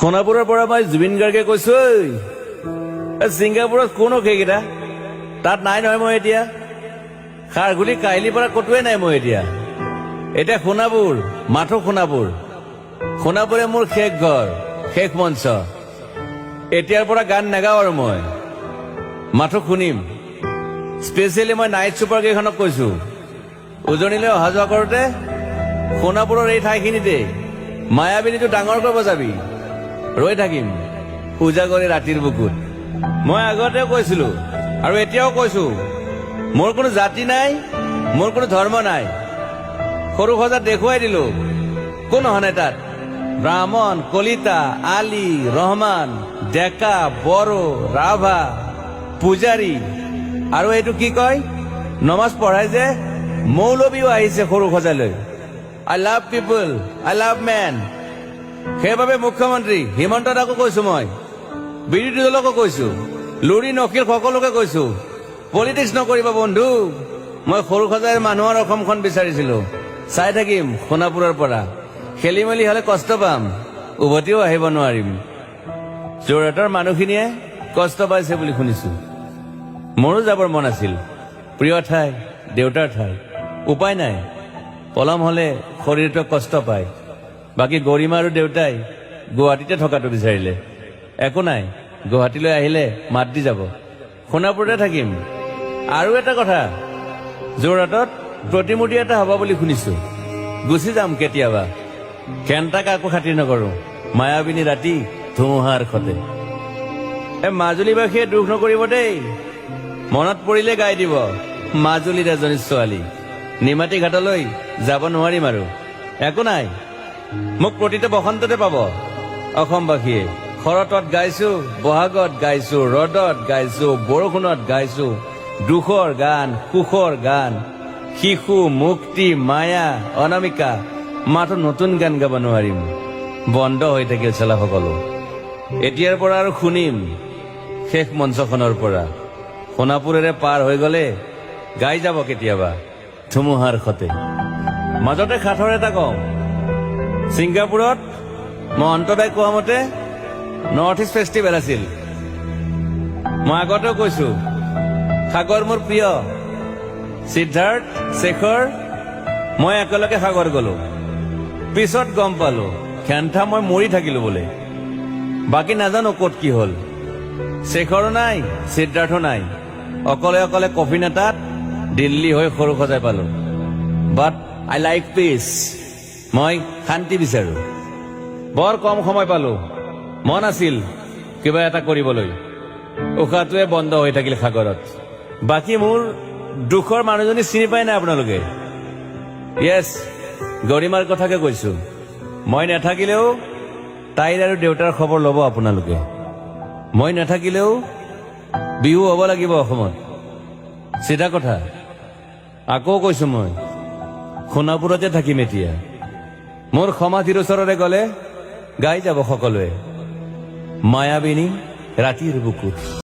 সোণাপুৰৰ পৰা মই জুবিন গাৰ্গে কৈছো, ছিংগাপুৰত কোন সেইকেইটা তাত নাই নহয়। মই এতিয়া খাৰঘুলি কাহিলীৰ পৰা ক'তোৱে নাই। মই এতিয়া সোণাপুৰ, মাথো সোণাপুৰ। সোণাপুৰে মোৰ শেষ ঘৰ, শেষ মঞ্চ। এতিয়াৰ পৰা গান নাগাওঁ আৰু মই মাথো শুনিম। স্পেচিয়েলি মই নাইট ছুপাৰ কেইখনক কৈছো, উজনিলৈ অহা যোৱা কৰোতে সোণাপুৰৰ এই ঠাইখিনিতে মায়াবিনীটো ডাঙৰকৈ বজাবি, ৰৈ থাকিম উজাগৰে ৰাতিৰ বুকুত। মই আগতেও কৈছিলো আৰু এতিয়াও কৈছো, মোৰ কোনো জাতি নাই, মোৰ কোনো ধৰ্ম নাই। সৰু সজাত দেখুৱাই দিলো কোন অহা নাই তাত। ব্ৰাহ্মণ, কলিতা, আলী, ৰহমান, ডেকা, বড়ো, ৰাভা, পূজাৰী আৰু এইটো কি কয় নমাজ পঢ়াই যে মৌলবীও আহিছে সৰু সজালৈ। I love people, I love man. সেইবাবে মুখ্যমন্ত্ৰী হিমন্ত দাকো কৈছো, মই বিৰোধী দলকো কৈছো, লুৰি নকিল সকলোকে কৈছো, পলিটিক্স নকৰিবা বন্ধু। মই সৰু সজাইৰ মানুহৰ অসমখন বিচাৰিছিলো। চাই থাকিম সোণাপুৰৰ পৰা। খেলি মেলি হলে কষ্ট পাম, উভতিও আহিব নোৱাৰিম। যোৰহাটৰ মানুহখিনিয়ে কষ্ট পাইছে বুলি শুনিছো। মোৰো যাবৰ মন আছিল, প্ৰিয় ঠাই, দেউতাৰ ঠাই। উপায় নাই, পলম হলে শৰীৰটোৱে কষ্ট পায়। বাকী গৰিমা আৰু দেউতাই গুৱাহাটীতে থকাটো বিচাৰিলে। একো নাই, গুৱাহাটীলৈ আহিলে মাত দি যাব। সোণাপুৰতে থাকিম। আৰু এটা কথা, যোৰহাটত প্ৰতিমূৰ্তি এটা হ'ব বুলি শুনিছো। গুচি যাম কেতিয়াবা। কেণ্টা কাকো খাতিৰ নকৰো। মায়াবিনী ৰাতি ধুমুহাৰ সতে। মাজুলীবাসীয়ে দুখ নকৰিব দেই, মনত পৰিলে গাই দিব মাজুলীৰ এজনী ছোৱালী। নিমাতী ঘাটলৈ যাব নোৱাৰিম আৰু। একো নাই, মোক প্ৰতিটো বসন্ততে পাব অসমবাসীয়ে। শৰতত গাইছো, বহাগত গাইছো, ৰ'দত গাইছো, বৰষুণত গাইছো। দুখৰ গান, সুখৰ গান, শিশু, মুক্তি, মায়া, অনামিকা। মাথো নতুন গান গাব নোৱাৰিম, বন্ধ হৈ থাকিল চেলা সকলো। এতিয়াৰ পৰা আৰু শুনিম শেষ মঞ্চখনৰ পৰা। সোণাপুৰেৰে পাৰ হৈ গলে গাই যাব কেতিয়াবা ধুমুহাৰ সতে। মাজতে সাঁথৰ এটা কওঁ, ছিংগাপুৰত মই অন্তদাই কোৱা মতে নৰ্থ ইষ্ট ফেষ্টিভেল আছিল। মই আগতেও কৈছো, সাগৰ মোৰ প্ৰিয়। সিদ্ধাৰ্থ, শেখৰ, মই একেলগে সাগৰ গলো। পিছত গম পালো খেন্থা মই মৰি থাকিলো বোলে। বাকী নাজানো ক'ত কি হল। শেখৰো নাই, সিদ্ধাৰ্থো নাই। অকলে অকলে কফিন এটাত দিল্লী হৈ সৰু সজাই পালো। বাট আই লাইক পিচ। মই শান্তি বিচাৰো। বৰ কম সময় পালো, মন আছিল কিবা এটা কৰিবলৈ। উশাহটোৱে বন্ধ হৈ থাকিল সাগৰত। বাকী মোৰ দুখৰ মানুহজনী চিনি পাই নাই আপোনালোকে? য়েছ, গৰিমাৰ কথাকে কৈছো। মই নাথাকিলেও তাইৰ আৰু দেউতাৰ খবৰ ল'ব আপোনালোকে। মই নাথাকিলেও বিহু হ'ব লাগিব অসমত, চিধা কথা। আকৌ কৈছো, মই সোণাপুৰতে থাকিম এতিয়া। মোৰ সমাধিৰ ওচৰৰে গলে গাই যাব সকলোৱে মায়াবিনী ৰাতিৰ বুকুত।